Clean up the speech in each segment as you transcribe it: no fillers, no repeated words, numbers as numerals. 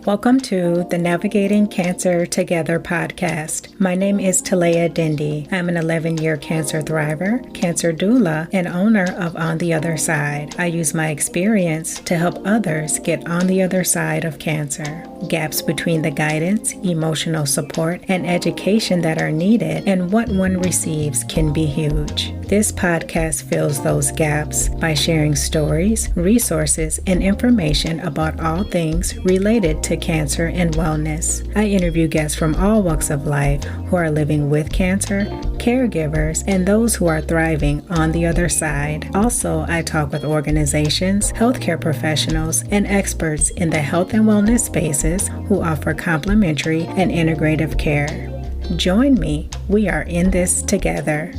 Welcome to the Navigating Cancer Together podcast. My name is Talea Dindy. I'm an 11-year cancer thriver, cancer doula, and owner of On the Other Side. I use my experience to help others get on the other side of cancer. Gaps between the guidance, emotional support, and education that are needed and what one receives can be huge. This podcast fills those gaps by sharing stories, resources, and information about all things related to cancer and wellness. I interview guests from all walks of life who are living with cancer, caregivers, and those who are thriving on the other side. Also, I talk with organizations, healthcare professionals, and experts in the health and wellness spaces who offer complementary and integrative care. Join me. We are in this together.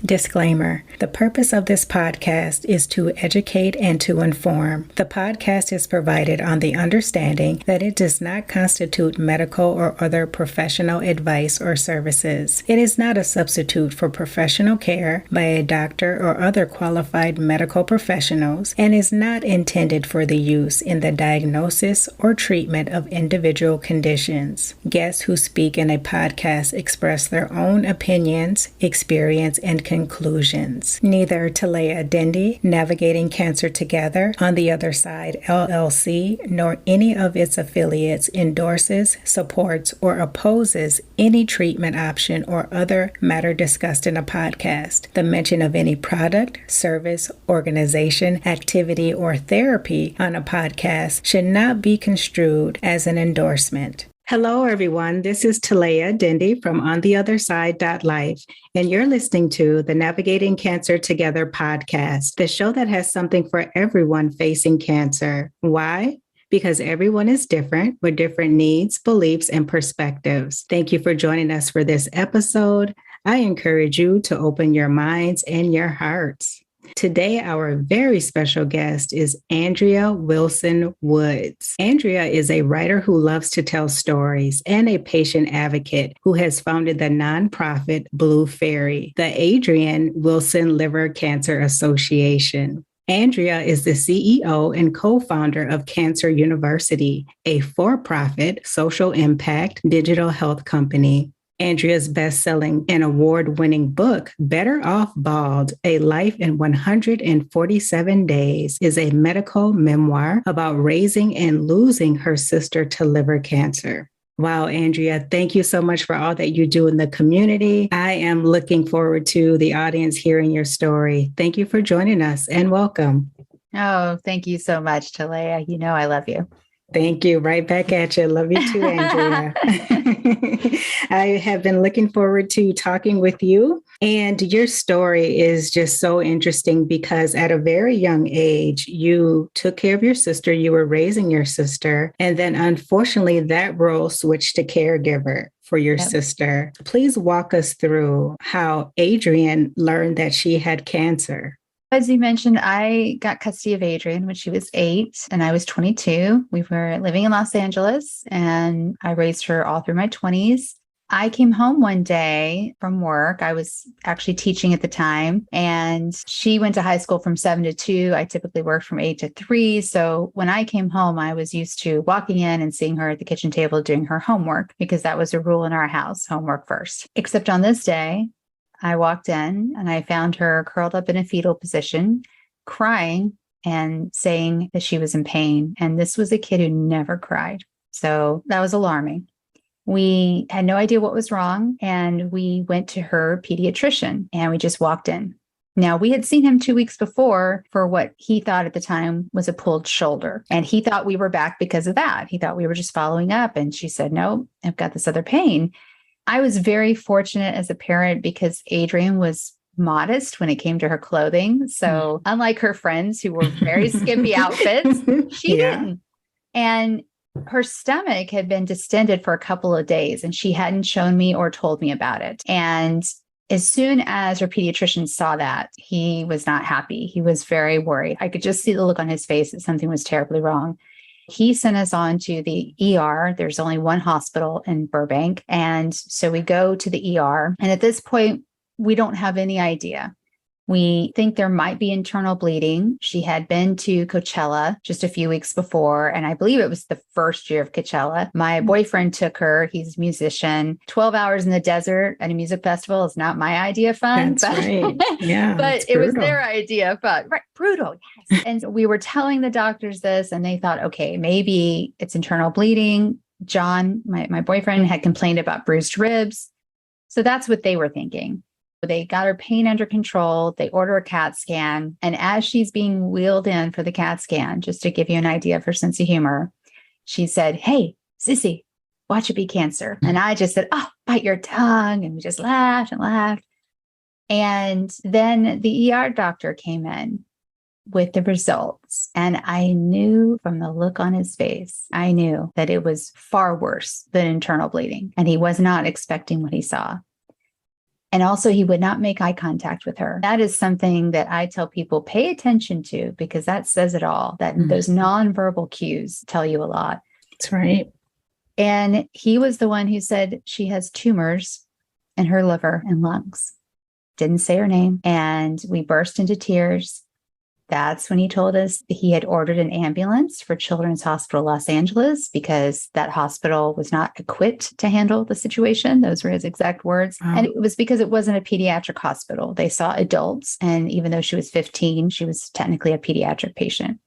Disclaimer: the purpose of this podcast is to educate and to inform. The podcast is provided on the understanding that it does not constitute medical or other professional advice or services. It is not a substitute for professional care by a doctor or other qualified medical professionals and is not intended for the use in the diagnosis or treatment of individual conditions. Guests who speak in a podcast express their own opinions, experience, and conclusions. Neither Talea Dindy, Navigating Cancer Together, On the Other Side LLC, nor any of its affiliates endorses, supports, or opposes any treatment option or other matter discussed in a podcast. The mention of any product, service, organization, activity, or therapy on a podcast should not be construed as an endorsement. Hello, everyone. This is Talea Dindy from ontheotherside.life, and you're listening to the Navigating Cancer Together podcast, the show that has something for everyone facing cancer. Why? Because everyone is different with different needs, beliefs, and perspectives. Thank you for joining us for this episode. I encourage you to open your minds and your hearts. Today, our very special guest is Andrea Wilson Woods. Andrea is a writer who loves to tell stories and a patient advocate who has founded the nonprofit Blue Faery, the Adrienne Wilson Liver Cancer Association. Andrea is the CEO and co-founder of Cancer University, a for-profit social impact digital health company. Andrea's best-selling and award-winning book, Better Off Bald: A Life in 147 Days, is a medical memoir about raising and losing her sister to liver cancer. Wow, Andrea, thank you so much for all that you do in the community. I am looking forward to the audience hearing your story. Thank you for joining us and welcome. Oh, thank you so much, Talea. You know I love you. Thank you. Right back at you. Love you too, Andrea. I have been looking forward to talking with you. And your story is just so interesting because at a very young age, you took care of your sister, you were raising your sister, and then unfortunately that role switched to caregiver for your sister. Please walk us through how Adrienne learned that she had cancer. As you mentioned, I got custody of Adrienne when she was 8 and I was 22. We were living in Los Angeles and I raised her all through my 20s. I came home one day from work. I was actually teaching at the time, and she went to high school from 7 to 2. I typically worked from 8 to 3. So when I came home, I was used to walking in and seeing her at the kitchen table doing her homework because that was a rule in our house, homework first. Except on this day, I walked in and I found her curled up in a fetal position, crying and saying that she was in pain. And this was a kid who never cried. So that was alarming. We had no idea what was wrong. And we went to her pediatrician and we just walked in. Now, we had seen him 2 weeks before for what he thought at the time was a pulled shoulder. And he thought we were back because of that. He thought we were just following up. And she said, no, I've got this other pain. I was very fortunate as a parent because Adrienne was modest when it came to her clothing. So unlike her friends who were very skimpy outfits, she didn't. And her stomach had been distended for a couple of days and she hadn't shown me or told me about it. And as soon as her pediatrician saw that, he was not happy. He was very worried. I could just see the look on his face that something was terribly wrong. He sent us on to the ER. There's only one hospital in Burbank. And so we go to the ER. And at this point, we don't have any idea We think there might be internal bleeding. She had been to Coachella just a few weeks before, and I believe it was the first year of Coachella. My boyfriend took her. He's a musician. 12 hours in the desert at a music festival is not my idea of fun. That's right. Yeah. But it was their idea of fun. Right. Brutal. Yes. And we were telling the doctors this, and they thought, okay, maybe it's internal bleeding. John, my boyfriend, had complained about bruised ribs. So that's what they were thinking. They got her pain under control. They order a CAT scan. And as she's being wheeled in for the CAT scan, just to give you an idea of her sense of humor, she said, "Hey, sissy, watch it be cancer." And I just said, "Oh, bite your tongue." And we just laughed and laughed. And then the ER doctor came in with the results. And I knew from the look on his face, I knew that it was far worse than internal bleeding. And he was not expecting what he saw. And also, he would not make eye contact with her. That is something that I tell people, pay attention to, because that says it all, that those nonverbal cues tell you a lot. That's right. And he was the one who said she has tumors in her liver and lungs. Didn't say her name. And we burst into tears. That's when he told us he had ordered an ambulance for Children's Hospital Los Angeles because that hospital was not equipped to handle the situation. Those were his exact words. Wow. And it was because it wasn't a pediatric hospital. They saw adults. And even though she was 15, she was technically a pediatric patient.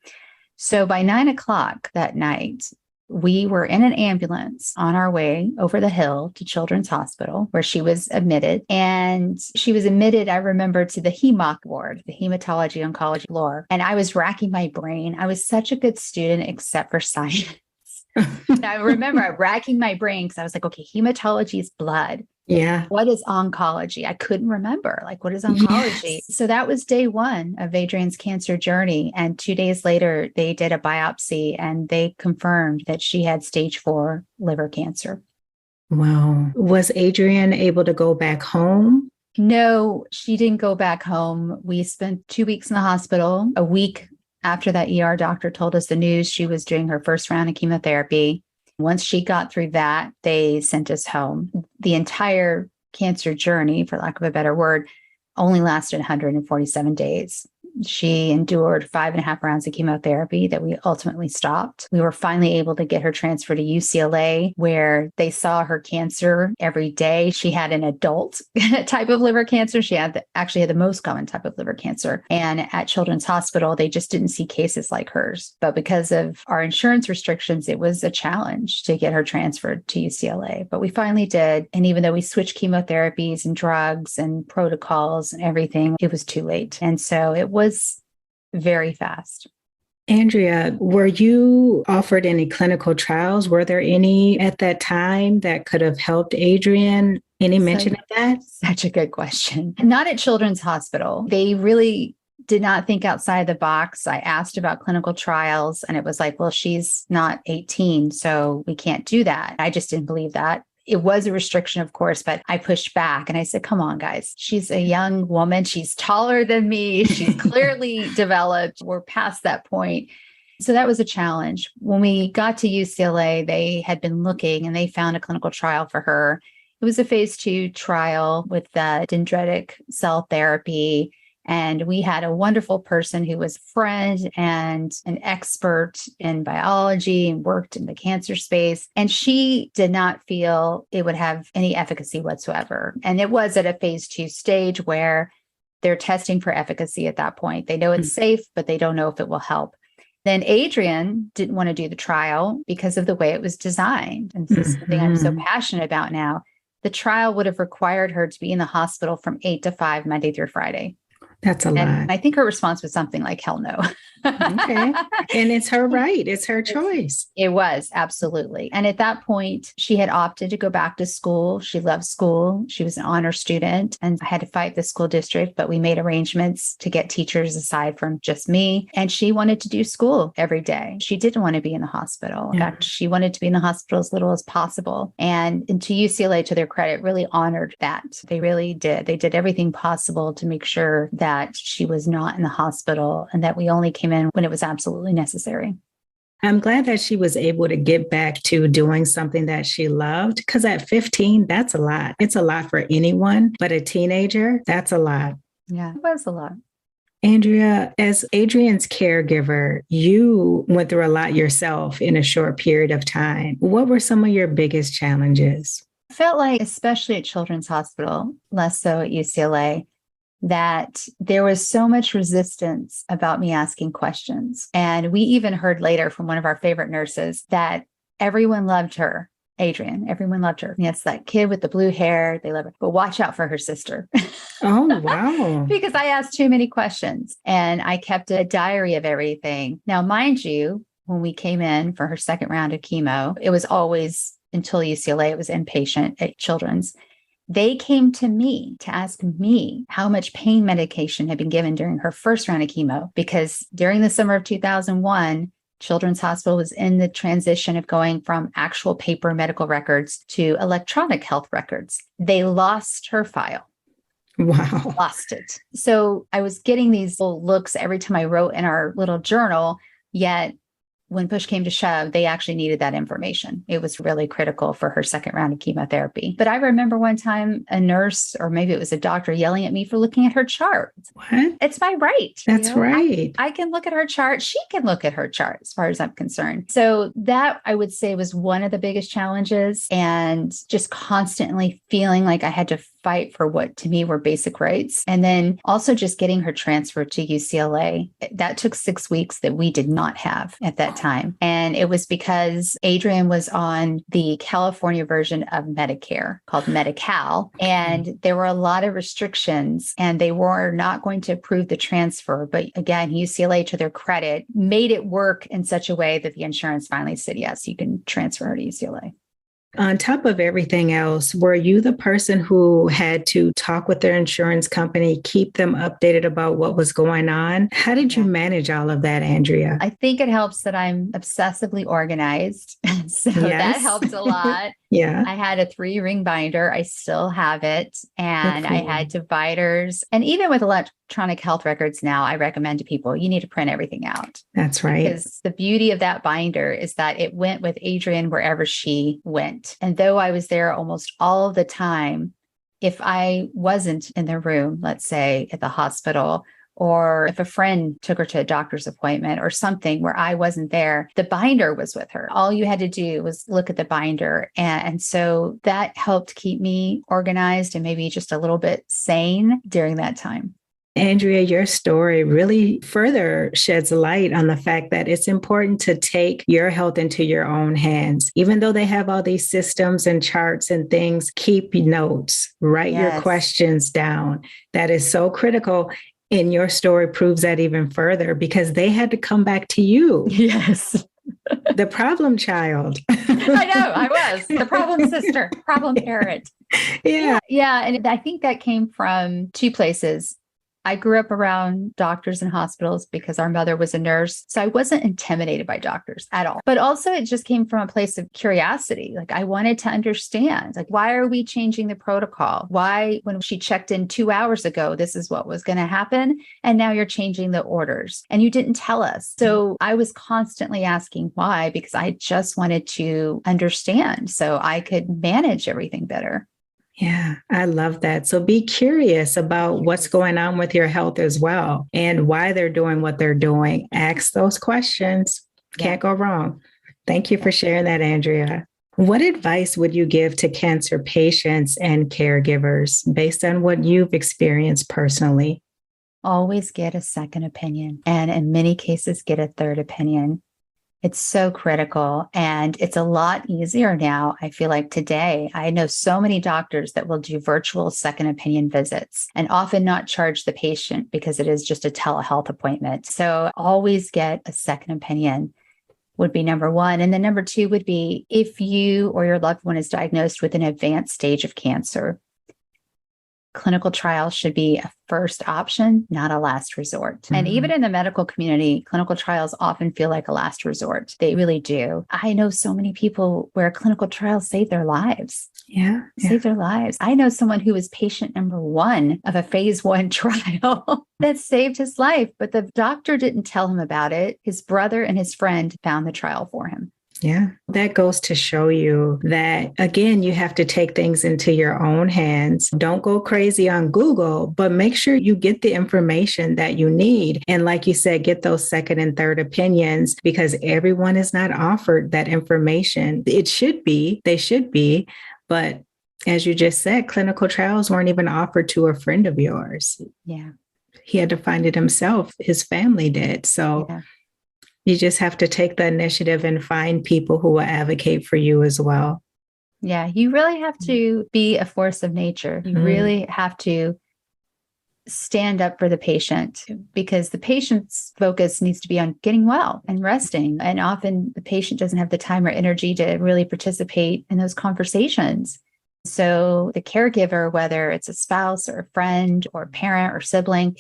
So by 9:00 that night, we were in an ambulance on our way over the hill to Children's Hospital, where she was admitted. And she was admitted, I remember, to the HEMOC ward, the hematology oncology floor. And I was racking my brain. I was such a good student, except for science. And I remember racking my brain because I was like, okay, hematology is blood. Yeah. What is oncology? I couldn't remember. Like, what is oncology? Yes. So that was day one of Adrienne's cancer journey. And 2 days later, they did a biopsy and they confirmed that she had stage 4 liver cancer. Wow. Was Adrienne able to go back home? No, she didn't go back home. We spent 2 weeks in the hospital. A week after that ER doctor told us the news, she was doing her first round of chemotherapy. Once she got through that, they sent us home. The entire cancer journey, for lack of a better word, only lasted 147 days. She endured 5.5 rounds of chemotherapy that we ultimately stopped. We were finally able to get her transferred to UCLA, where they saw her cancer every day. She had an adult type of liver cancer. She actually had the most common type of liver cancer. And at Children's Hospital, they just didn't see cases like hers. But because of our insurance restrictions, it was a challenge to get her transferred to UCLA. But we finally did. And even though we switched chemotherapies and drugs and protocols and everything, it was too late. And so it was very fast. Andrea, were you offered any clinical trials? Were there any at that time that could have helped Adrienne? Any mention of that? Such a good question. Not at Children's Hospital. They really did not think outside the box. I asked about clinical trials and it was like, well, she's not 18, so we can't do that. I just didn't believe that. It was a restriction, of course, but I pushed back and I said, come on, guys. She's a young woman. She's taller than me. She's clearly developed. We're past that point. So that was a challenge. When we got to UCLA, they had been looking and they found a clinical trial for her. It was a phase 2 trial with dendritic cell therapy. And we had a wonderful person who was a friend and an expert in biology and worked in the cancer space. And she did not feel it would have any efficacy whatsoever. And it was at a phase 2 stage where they're testing for efficacy at that point. They know it's safe, but they don't know if it will help. Then Adrienne didn't want to do the trial because of the way it was designed. And this is something I'm so passionate about now. The trial would have required her to be in the hospital from 8 to 5, Monday through Friday. That's a lot. And I think her response was something like, hell no. Okay. And it's her right. It's her choice. It was, absolutely. And at that point, she had opted to go back to school. She loved school. She was an honor student and I had to fight the school district, but we made arrangements to get teachers aside from just me. And she wanted to do school every day. She didn't want to be in the hospital. In fact, she wanted to be in the hospital as little as possible. And to UCLA, to their credit, really honored that. They really did. They did everything possible to make sure that she was not in the hospital and that we only came in when it was absolutely necessary. I'm glad that she was able to get back to doing something that she loved, because at 15, that's a lot. It's a lot for anyone, but a teenager, that's a lot. Yeah, it was a lot. Andrea, as Adrienne's caregiver, you went through a lot yourself in a short period of time. What were some of your biggest challenges? I felt like, especially at Children's Hospital, less so at UCLA, that there was so much resistance about me asking questions. And we even heard later from one of our favorite nurses that everyone loved her, Adrienne. Everyone loved her. Yes, that kid with the blue hair, they love her. But watch out for her sister. Oh, wow. Because I asked too many questions and I kept a diary of everything. Now, mind you, when we came in for her second round of chemo, it was always until UCLA, it was inpatient at Children's. They came to me to ask me how much pain medication had been given during her first round of chemo, because during the summer of 2001, Children's Hospital was in the transition of going from actual paper medical records to electronic health records. They lost her file. Wow. Lost it. So I was getting these little looks every time I wrote in our little journal, yet when push came to shove, they actually needed that information. It was really critical for her second round of chemotherapy. But I remember one time a nurse, or maybe it was a doctor, yelling at me for looking at her chart. What? It's my right. That's right. I can look at her chart. She can look at her chart as far as I'm concerned. So that, I would say, was one of the biggest challenges, and just constantly feeling like I had to fight for what to me were basic rights. And then also just getting her transferred to UCLA. That took 6 weeks that we did not have at that time. And it was because Adrienne was on the California version of Medicare called Medi-Cal. And there were a lot of restrictions and they were not going to approve the transfer. But again, UCLA, to their credit, made it work in such a way that the insurance finally said, yes, you can transfer her to UCLA. On top of everything else, were you the person who had to talk with their insurance company, keep them updated about what was going on? How did you manage all of that, Andrea? I think it helps that I'm obsessively organized. So that helped a lot. Yeah. I had a 3-ring binder. I still have it. And Okay. I had dividers. And even with electronic health records now, I recommend to people, you need to print everything out. That's right. Because the beauty of that binder is that it went with Adrienne wherever she went. And though I was there almost all the time, if I wasn't in the room, let's say at the hospital, or if a friend took her to a doctor's appointment or something where I wasn't there, the binder was with her. All you had to do was look at the binder. And so that helped keep me organized and maybe just a little bit sane during that time. Andrea, your story really further sheds light on the fact that it's important to take your health into your own hands. Even though they have all these systems and charts and things, keep notes, write your questions down. That is so critical. And your story proves that even further because they had to come back to you. Yes. The problem child. I know, I was the problem sister, problem parent. Yeah. Yeah. And I think that came from 2 places. I grew up around doctors and hospitals because our mother was a nurse. So I wasn't intimidated by doctors at all. But also it just came from a place of curiosity. Like I wanted to understand, like, why are we changing the protocol? Why, when she checked in 2 hours ago, this is what was going to happen. And now you're changing the orders and you didn't tell us. So I was constantly asking why, because I just wanted to understand so I could manage everything better. Yeah, I love that. So be curious about what's going on with your health as well and why they're doing what they're doing. Ask those questions. Can't go wrong. Thank you for sharing that, Andrea. What advice would you give to cancer patients and caregivers based on what you've experienced personally? Always get a second opinion, and in many cases, get a third opinion. It's so critical, and it's a lot easier now. I feel like today, I know so many doctors that will do virtual second opinion visits and often not charge the patient because it is just a telehealth appointment. So always get a second opinion would be number one. And then number 2 would be if you or your loved one is diagnosed with an advanced stage of cancer, clinical trials should be a first option, not a last resort. Mm-hmm. And even in the medical community, clinical trials often feel like a last resort. They really do. I know so many people where clinical trials save their lives. Save their lives. I know someone who was patient number 1 of a phase 1 trial that saved his life, but the doctor didn't tell him about it. His brother and his friend found the trial for him. Yeah, that goes to show you that, again, you have to take things into your own hands. Don't go crazy on Google, but make sure you get the information that you need. And like you said, get those second and third opinions because everyone is not offered that information. They should be. But as you just said, clinical trials weren't even offered to a friend of yours. Yeah. He had to find it himself. His family did. So Yeah. you just have to take the initiative and find people who will advocate for you as well. Yeah. You really have to be a force of nature. You really have to stand up for the patient because the patient's focus needs to be on getting well and resting. And often the patient doesn't have the time or energy to really participate in those conversations. So the caregiver, whether it's a spouse or a friend or parent or sibling,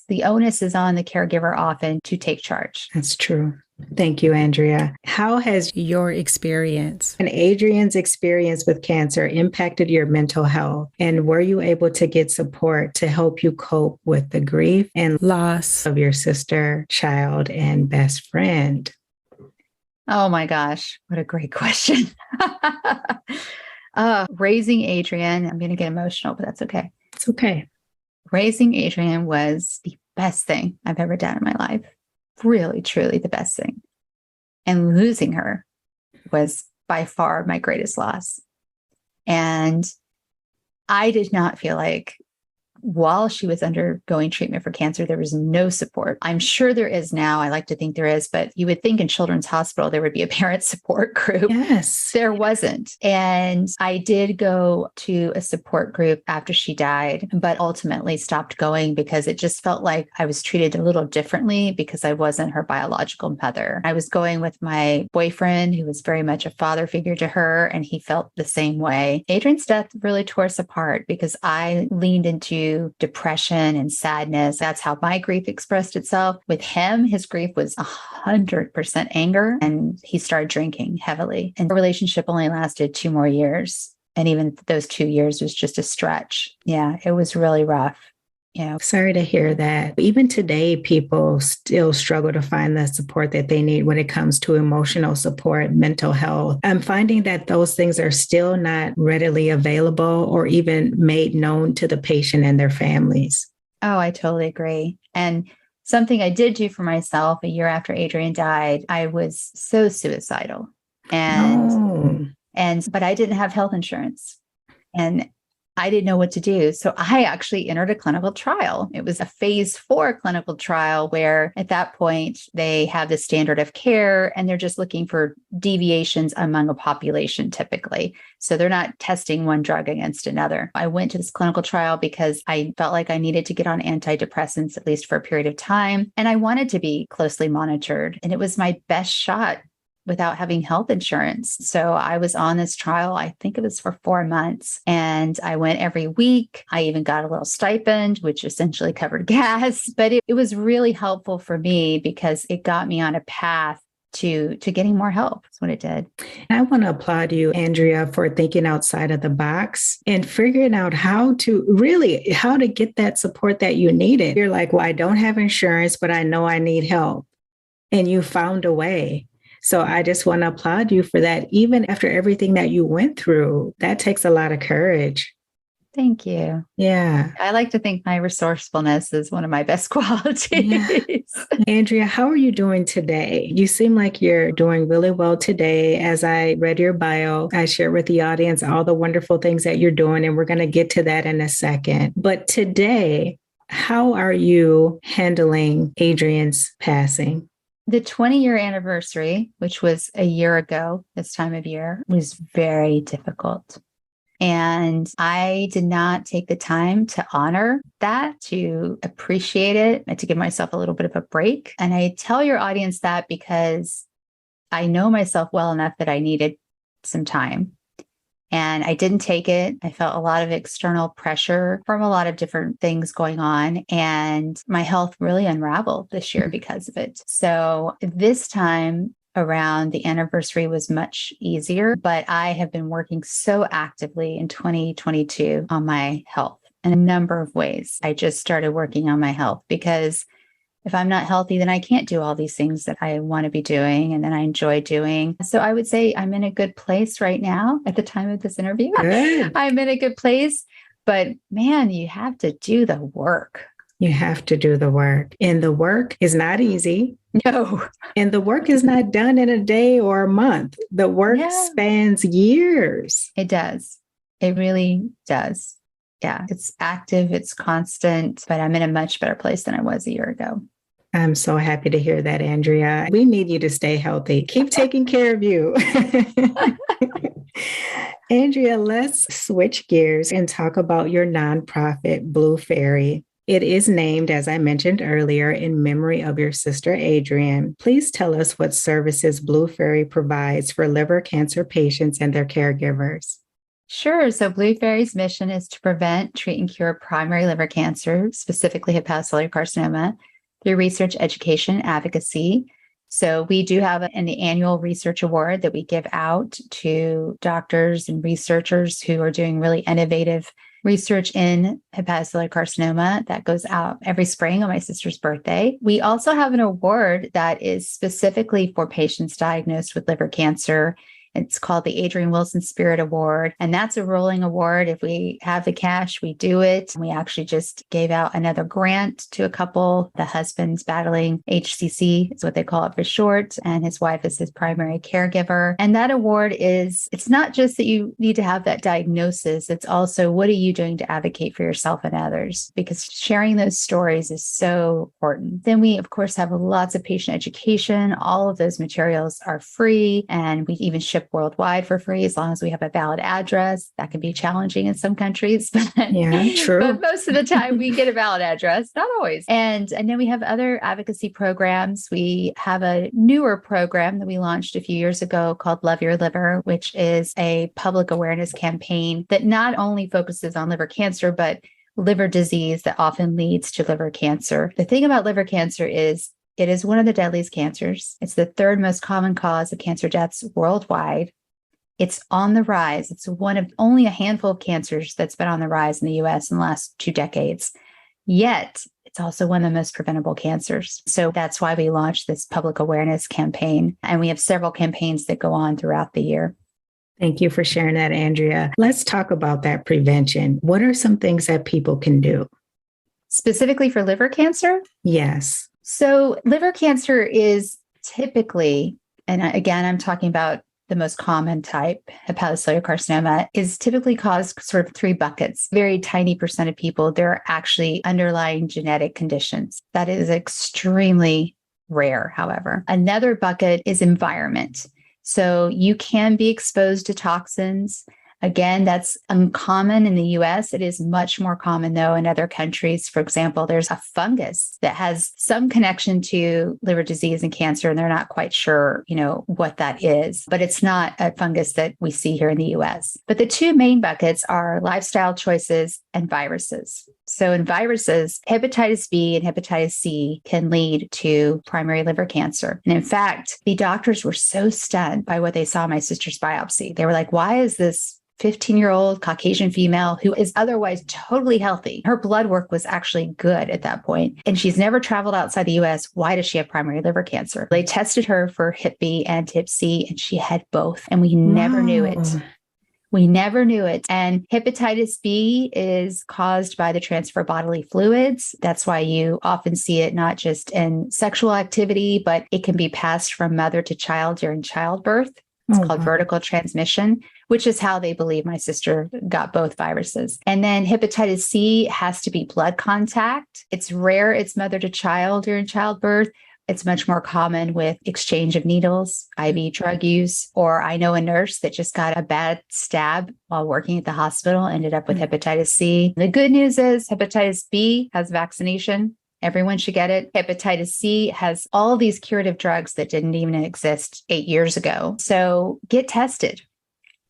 the onus is on the caregiver often to take charge. That's true. Thank you, Andrea. How has your experience and Adrienne's experience with cancer impacted your mental health? And were you able to get support to help you cope with the grief and loss of your sister, child, and best friend? Oh my gosh, what a great question. Raising Adrienne, I'm going to get emotional, but that's okay. It's okay. Raising Adrienne was the best thing I've ever done in my life. Really, truly the best thing. And losing her was by far my greatest loss. And I did not feel like while she was undergoing treatment for cancer, there was no support. I'm sure there is now. I like to think there is, but you would think in Children's Hospital, there would be a parent support group. Yes. There wasn't. And I did go to a support group after she died, but ultimately stopped going because it just felt like I was treated a little differently because I wasn't her biological mother. I was going with my boyfriend, who was very much a father figure to her, and he felt the same way. Adrienne's death really tore us apart because I leaned into depression and sadness. That's how my grief expressed itself. With him, his grief was 100% anger, and he started drinking heavily. And the relationship only lasted 2 more years. And even those 2 years was just a stretch. Yeah, it was really rough. Yeah. Sorry to hear that. Even today, people still struggle to find the support that they need when it comes to emotional support, mental health. I'm finding that those things are still not readily available or even made known to the patient and their families. Oh, I totally agree. And something I did do for myself a year after Adrienne died, I was so suicidal. But I didn't have health insurance. And I didn't know what to do. So I actually entered a clinical trial. It was a phase 4 clinical trial where at that point they have the standard of care and they're just looking for deviations among a population typically. So they're not testing one drug against another. I went to this clinical trial because I felt like I needed to get on antidepressants, at least for a period of time. And I wanted to be closely monitored. And it was my best shot without having health insurance. So I was on this trial, I think it was for 4 months, and I went every week. I even got a little stipend, which essentially covered gas, but it was really helpful for me because it got me on a path to getting more help. That's what it did. I want to applaud you, Andrea, for thinking outside of the box and figuring out how to get that support that you needed. You're like, well, I don't have insurance, but I know I need help. And you found a way. So I just want to applaud you for that. Even after everything that you went through, that takes a lot of courage. Thank you. Yeah. I like to think my resourcefulness is one of my best qualities. Yeah. Andrea, how are you doing today? You seem like you're doing really well today. As I read your bio, I shared with the audience all the wonderful things that you're doing, and we're going to get to that in a second. But today, how are you handling Adrienne's passing? The 20-year anniversary, which was a year ago this time of year, was very difficult. And I did not take the time to honor that, to appreciate it, and to give myself a little bit of a break. And I tell your audience that because I know myself well enough that I needed some time. And I didn't take it. I felt a lot of external pressure from a lot of different things going on. And my health really unraveled this year because of it. So this time around, the anniversary was much easier, but I have been working so actively in 2022 on my health in a number of ways. I just started working on my health because If I'm not healthy, then I can't do all these things that I want to be doing and that I enjoy doing. So I would say I'm in a good place right now at the time of this interview. Good. I'm in a good place, but man, you have to do the work. You have to do the work. And the work is not easy. No. And the work is not done in a day or a month. The work spans years. It does. It really does. Yeah. It's active, it's constant, but I'm in a much better place than I was a year ago. I'm so happy to hear that, Andrea. We need you to stay healthy. Keep taking care of you. Andrea, let's switch gears and talk about your nonprofit, Blue Faery. It is named, as I mentioned earlier, in memory of your sister, Adrienne. Please tell us what services Blue Faery provides for liver cancer patients and their caregivers. Sure. So Blue Faery's mission is to prevent, treat, and cure primary liver cancer, specifically hepatocellular carcinoma, through research, education, and advocacy. So we do have an annual research award that we give out to doctors and researchers who are doing really innovative research in hepatocellular carcinoma that goes out every spring on my sister's birthday. We also have an award that is specifically for patients diagnosed with liver cancer. It's called the Andrea Wilson Spirit Award. And that's a rolling award. If we have the cash, we do it. We actually just gave out another grant to a couple. The husband's battling HCC, is what they call it for short. And his wife is his primary caregiver. And that award it's not just that you need to have that diagnosis. It's also, what are you doing to advocate for yourself and others? Because sharing those stories is so important. Then we, of course, have lots of patient education. All of those materials are free. And we even ship worldwide for free as long as we have a valid address. That can be challenging in some countries, but, yeah, true. But most of the time we get a valid address, not always. And then we have other advocacy programs. We have a newer program that we launched a few years ago called Love Your Liver, which is a public awareness campaign that not only focuses on liver cancer, but liver disease that often leads to liver cancer. The thing about liver cancer is it is one of the deadliest cancers. It's the third most common cause of cancer deaths worldwide. It's on the rise. It's one of only a handful of cancers that's been on the rise in the US in the last 2 decades. Yet, it's also one of the most preventable cancers. So that's why we launched this public awareness campaign. And we have several campaigns that go on throughout the year. Thank you for sharing that, Andrea. Let's talk about that prevention. What are some things that people can do? Specifically for liver cancer? Yes. So liver cancer is typically, and again, I'm talking about the most common type, hepatocellular carcinoma, is typically caused sort of 3 buckets. Very tiny % of people, there are actually underlying genetic conditions. That is extremely rare, however. Another bucket is environment. So you can be exposed to toxins. Again, that's uncommon in the US. It is much more common, though, in other countries. For example, there's a fungus that has some connection to liver disease and cancer, and they're not quite sure, what that is. But it's not a fungus that we see here in the US. But the 2 main buckets are lifestyle choices and viruses. So in viruses, hepatitis B and hepatitis C can lead to primary liver cancer. And in fact, the doctors were so stunned by what they saw in my sister's biopsy. They were like, why is this 15-year-old Caucasian female who is otherwise totally healthy? Her blood work was actually good at that point, and she's never traveled outside the US. Why does she have primary liver cancer? They tested her for Hep B and Hep C, and she had both, and we never knew it. We never knew it. And hepatitis B is caused by the transfer of bodily fluids. That's why you often see it not just in sexual activity, but it can be passed from mother to child during childbirth. It's called vertical transmission, which is how they believe my sister got both viruses. And then hepatitis C has to be blood contact. It's rare. It's mother to child during childbirth. It's much more common with exchange of needles, IV drug use, or I know a nurse that just got a bad stab while working at the hospital, ended up with hepatitis C. The good news is hepatitis B has vaccination. Everyone should get it. Hepatitis C has all these curative drugs that didn't even exist 8 years ago. So get tested.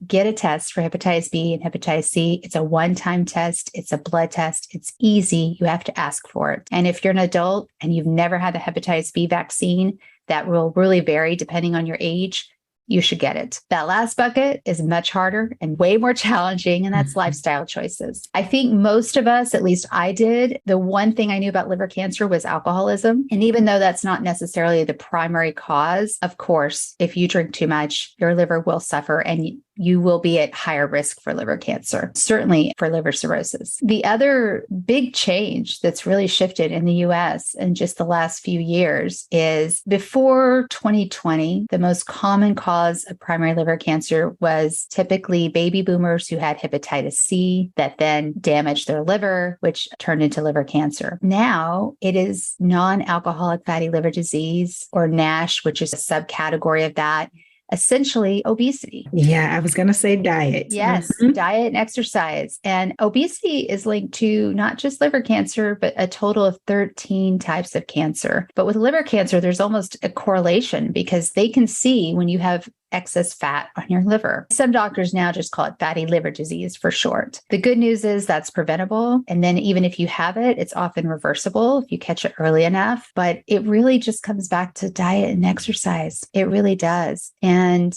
Get a test for hepatitis B and hepatitis C. It's a one-time test. It's a blood test. It's easy. You have to ask for it. And if you're an adult and you've never had the hepatitis B vaccine, that will really vary depending on your age. you should get it. That last bucket is much harder and way more challenging, and that's lifestyle choices. I think most of us, at least I did, the one thing I knew about liver cancer was alcoholism. And even though that's not necessarily the primary cause, of course, if you drink too much, your liver will suffer and you will be at higher risk for liver cancer, certainly for liver cirrhosis. The other big change that's really shifted in the US in just the last few years is before 2020, the most common cause of primary liver cancer was typically baby boomers who had hepatitis C that then damaged their liver, which turned into liver cancer. Now it is non-alcoholic fatty liver disease, or NASH, which is a subcategory of that. Essentially obesity. Yeah, I was going to say diet. Yes, diet and exercise. And obesity is linked to not just liver cancer, but a total of 13 types of cancer. But with liver cancer, there's almost a correlation because they can see when you have excess fat on your liver. Some doctors now just call it fatty liver disease for short. The good news is that's preventable. And then even if you have it, it's often reversible if you catch it early enough. But it really just comes back to diet and exercise. It really does. And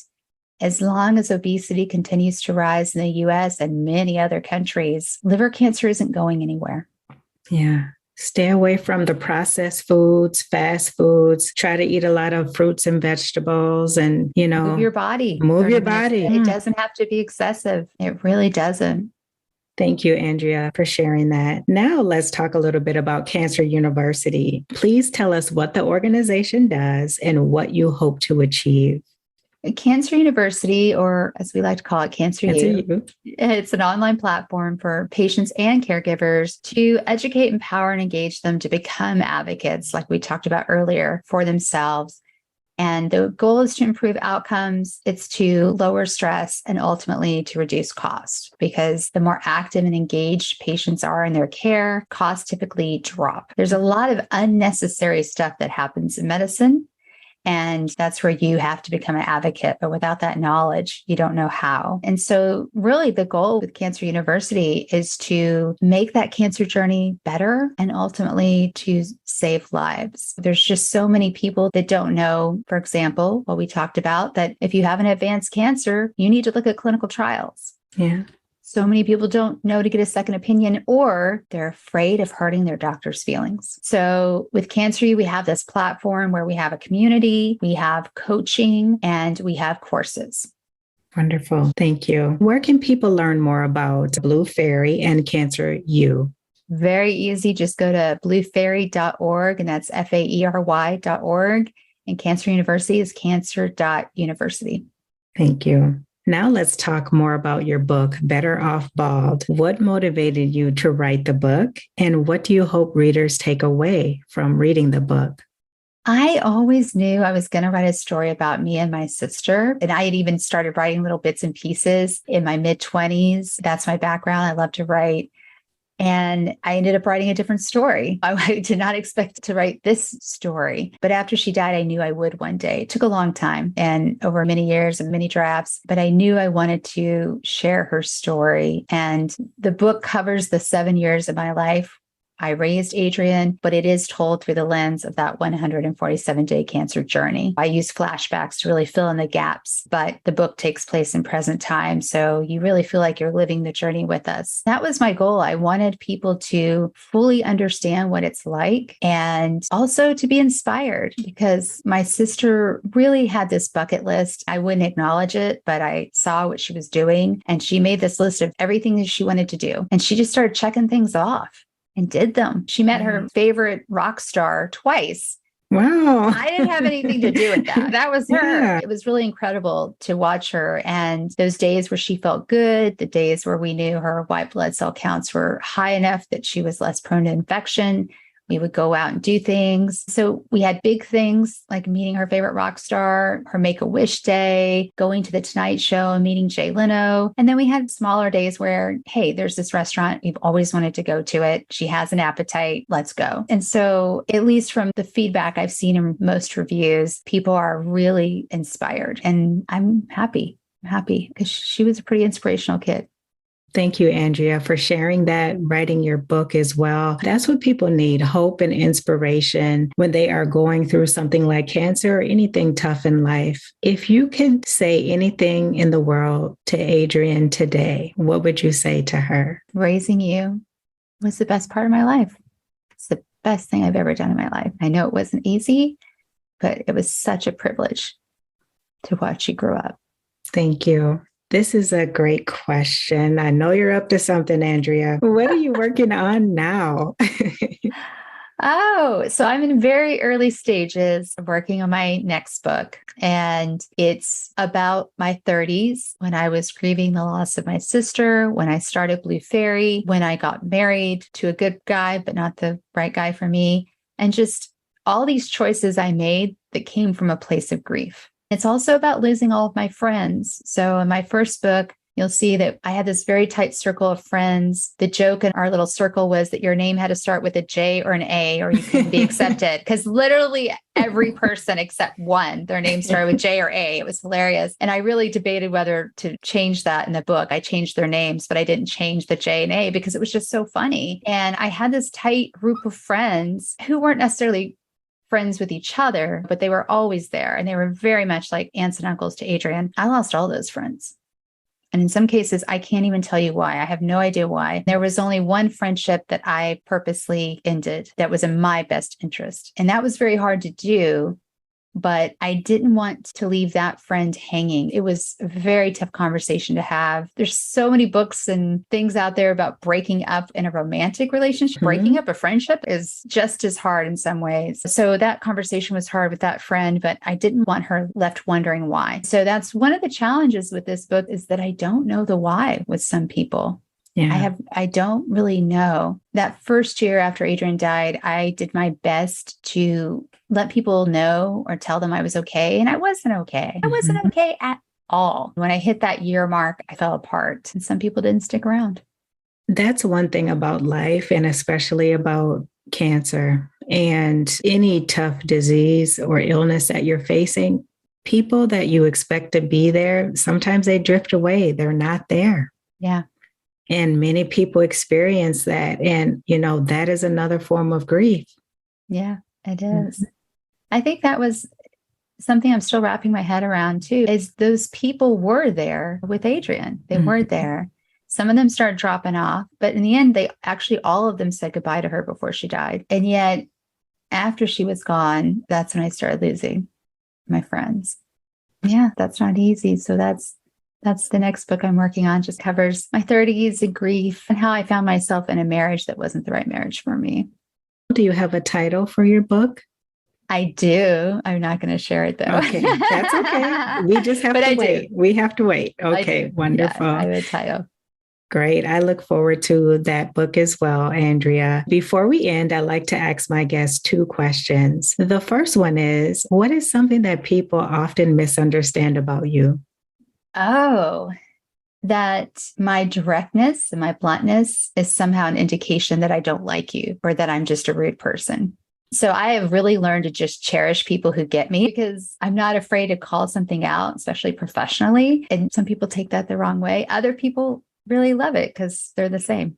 as long as obesity continues to rise in the US and many other countries, liver cancer isn't going anywhere. Yeah. Stay away from the processed foods, fast foods. Try to eat a lot of fruits and vegetables and, move your body. Move your body. It doesn't have to be excessive. It really doesn't. Thank you, Andrea, for sharing that. Now let's talk a little bit about Cancer University. Please tell us what the organization does and what you hope to achieve. Cancer University, or as we like to call it, Cancer U, it's an online platform for patients and caregivers to educate, empower, and engage them to become advocates, like we talked about earlier, for themselves. And the goal is to improve outcomes. It's to lower stress and ultimately to reduce cost, because the more active and engaged patients are in their care, costs typically drop. There's a lot of unnecessary stuff that happens in medicine. And that's where you have to become an advocate. But without that knowledge, you don't know how. And so really the goal with Cancer University is to make that cancer journey better and ultimately to save lives. There's just so many people that don't know, for example, what we talked about, that if you have an advanced cancer, you need to look at clinical trials. Yeah. So many people don't know to get a second opinion, or they're afraid of hurting their doctor's feelings. So with Cancer U, we have this platform where we have a community, we have coaching, and we have courses. Wonderful. Thank you. Where can people learn more about Blue Faery and Cancer U? Very easy. Just go to bluefaery.org, and that's FAERY.org. And Cancer University is cancer.university. Thank you. Now let's talk more about your book, Better Off Bald. What motivated you to write the book, and what do you hope readers take away from reading the book? I always knew I was going to write a story about me and my sister. And I had even started writing little bits and pieces in my mid-20s. That's my background. I love to write. And I ended up writing a different story. I did not expect to write this story. But after she died, I knew I would one day. It took a long time and over many years and many drafts, but I knew I wanted to share her story. And the book covers the 7 years of my life. I raised Adrienne, but it is told through the lens of that 147-day cancer journey. I use flashbacks to really fill in the gaps, but the book takes place in present time. So you really feel like you're living the journey with us. That was my goal. I wanted people to fully understand what it's like and also to be inspired, because my sister really had this bucket list. I wouldn't acknowledge it, but I saw what she was doing, and she made this list of everything that she wanted to do. And she just started checking things off and did them. She met her favorite rock star twice. Wow. I didn't have anything to do with that. That was her. Yeah. It was really incredible to watch her. And those days where she felt good, the days where we knew her white blood cell counts were high enough that she was less prone to infection, we would go out and do things. So we had big things like meeting her favorite rock star, her Make-A-Wish day, going to the Tonight Show and meeting Jay Leno. And then we had smaller days where, hey, there's this restaurant. We've always wanted to go to it. She has an appetite. Let's go. And so at least from the feedback I've seen in most reviews, people are really inspired. And I'm happy because she was a pretty inspirational kid. Thank you, Andrea, for sharing that, writing your book as well. That's what people need, hope and inspiration when they are going through something like cancer or anything tough in life. If you could say anything in the world to Adrienne today, what would you say to her? Raising you was the best part of my life. It's the best thing I've ever done in my life. I know it wasn't easy, but it was such a privilege to watch you grow up. Thank you. This is a great question. I know you're up to something, Andrea. What are you working on now? Oh, so I'm in very early stages of working on my next book. And it's about my 30s when I was grieving the loss of my sister, when I started Blue Faery, when I got married to a good guy, but not the right guy for me. And just all these choices I made that came from a place of grief. It's also about losing all of my friends. So in my first book, you'll see that I had this very tight circle of friends. The joke in our little circle was that your name had to start with a J or an A, or you couldn't be accepted. Because literally every person except one, their name started with J or A. It was hilarious. And I really debated whether to change that in the book. I changed their names, but I didn't change the J and A because it was just so funny. And I had this tight group of friends who weren't necessarily friends with each other, but they were always there. And they were very much like aunts and uncles to Adrienne. I lost all those friends. And in some cases, I can't even tell you why. I have no idea why. There was only one friendship that I purposely ended that was in my best interest. And that was very hard to do, but I didn't want to leave that friend hanging. It was a very tough conversation to have. There's so many books and things out there about breaking up in a romantic relationship. Mm-hmm. Breaking up a friendship is just as hard in some ways. So that conversation was hard with that friend, but I didn't want her left wondering why. So that's one of the challenges with this book, is that I don't know the why with some people. Yeah. I don't really know. That first year after Adrienne died, I did my best to let people know or tell them I was okay. And I wasn't okay. I wasn't okay at all. When I hit that year mark, I fell apart, and some people didn't stick around. That's one thing about life, and especially about cancer and any tough disease or illness that you're facing. People that you expect to be there, sometimes they drift away. They're not there. Yeah. And many people experience that. And, that is another form of grief. Yeah, it is. Mm-hmm. I think that was something I'm still wrapping my head around too, is those people were there with Adrienne. They were there. Some of them started dropping off, but in the end, all of them said goodbye to her before she died. And yet after she was gone, that's when I started losing my friends. Yeah, that's not easy. So that's the next book I'm working on. Just covers my 30s and grief and how I found myself in a marriage that wasn't the right marriage for me. Do you have a title for your book? I do. I'm not going to share it though. Okay, that's okay. We just have to wait. We have to wait. Okay, wonderful. Yeah, I have a title. Great. I look forward to that book as well, Andrea. Before we end, I'd like to ask my guests 2 questions. The first one is, what is something that people often misunderstand about you? Oh, that my directness and my bluntness is somehow an indication that I don't like you or that I'm just a rude person. So I have really learned to just cherish people who get me, because I'm not afraid to call something out, especially professionally. And some people take that the wrong way. Other people really love it because they're the same.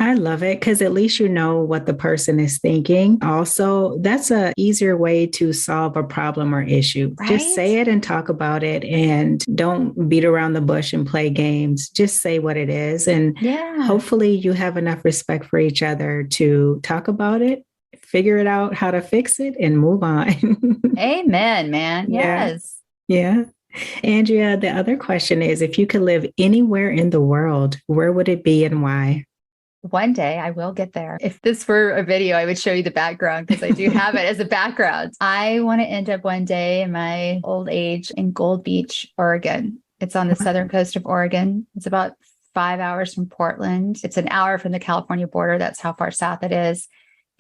I love it because at least you know what the person is thinking. Also, that's an easier way to solve a problem or issue. Right? Just say it and talk about it, and don't beat around the bush and play games. Just say what it is. And hopefully you have enough respect for each other to talk about it, figure it out how to fix it, and move on. Amen, man. Yes. Yeah. Andrea, the other question is, if you could live anywhere in the world, where would it be and why? One day I will get there. If this were a video, I would show you the background because I do have it as a background. I want to end up one day in my old age in Gold Beach, Oregon. It's on the southern coast of Oregon. It's about 5 hours from Portland. It's an hour from the California border. That's how far south it is.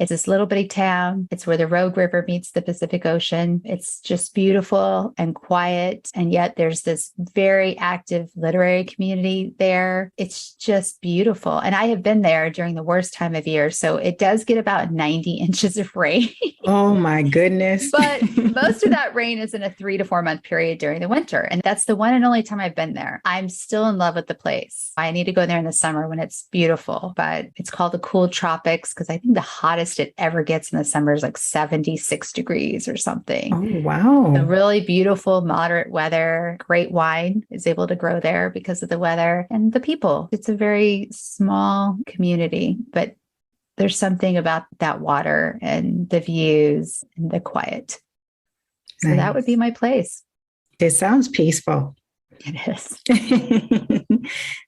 It's this little bitty town. It's where the Rogue River meets the Pacific Ocean. It's just beautiful and quiet. And yet there's this very active literary community there. It's just beautiful. And I have been there during the worst time of year. So it does get about 90 inches of rain. Oh my goodness. But most of that rain is in a 3 to 4 month period during the winter. And that's the one and only time I've been there. I'm still in love with the place. I need to go there in the summer when it's beautiful, but it's called the cool tropics because I think the hottest it ever gets in the summer is like 76 degrees or something. Oh, wow. So really beautiful, moderate weather. Great wine is able to grow there because of the weather and the people. It's a very small community, but there's something about that water and the views and the quiet. So Nice. That would be my place. It sounds peaceful. It is.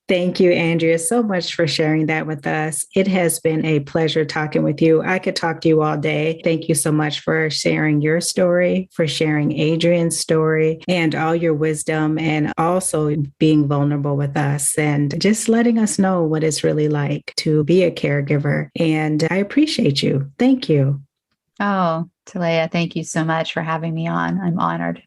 Thank you, Andrea, so much for sharing that with us. It has been a pleasure talking with you. I could talk to you all day. Thank you so much for sharing your story, for sharing Adrienne's story and all your wisdom, and also being vulnerable with us and just letting us know what it's really like to be a caregiver. And I appreciate you. Thank you. Oh, Talea, thank you so much for having me on. I'm honored.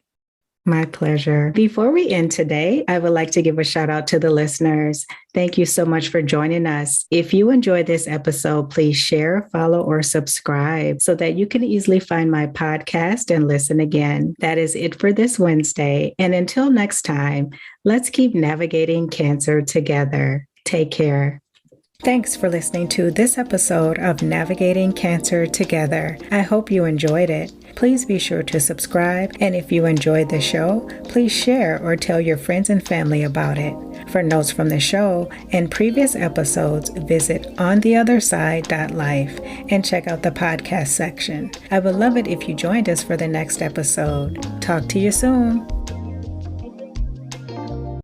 My pleasure. Before we end today, I would like to give a shout out to the listeners. Thank you so much for joining us. If you enjoyed this episode, please share, follow, or subscribe so that you can easily find my podcast and listen again. That is it for this Wednesday. And until next time, let's keep navigating cancer together. Take care. Thanks for listening to this episode of Navigating Cancer Together. I hope you enjoyed it. Please be sure to subscribe, and if you enjoyed the show, please share or tell your friends and family about it. For notes from the show and previous episodes, visit ontheotherside.life and check out the podcast section. I would love it if you joined us for the next episode. Talk to you soon.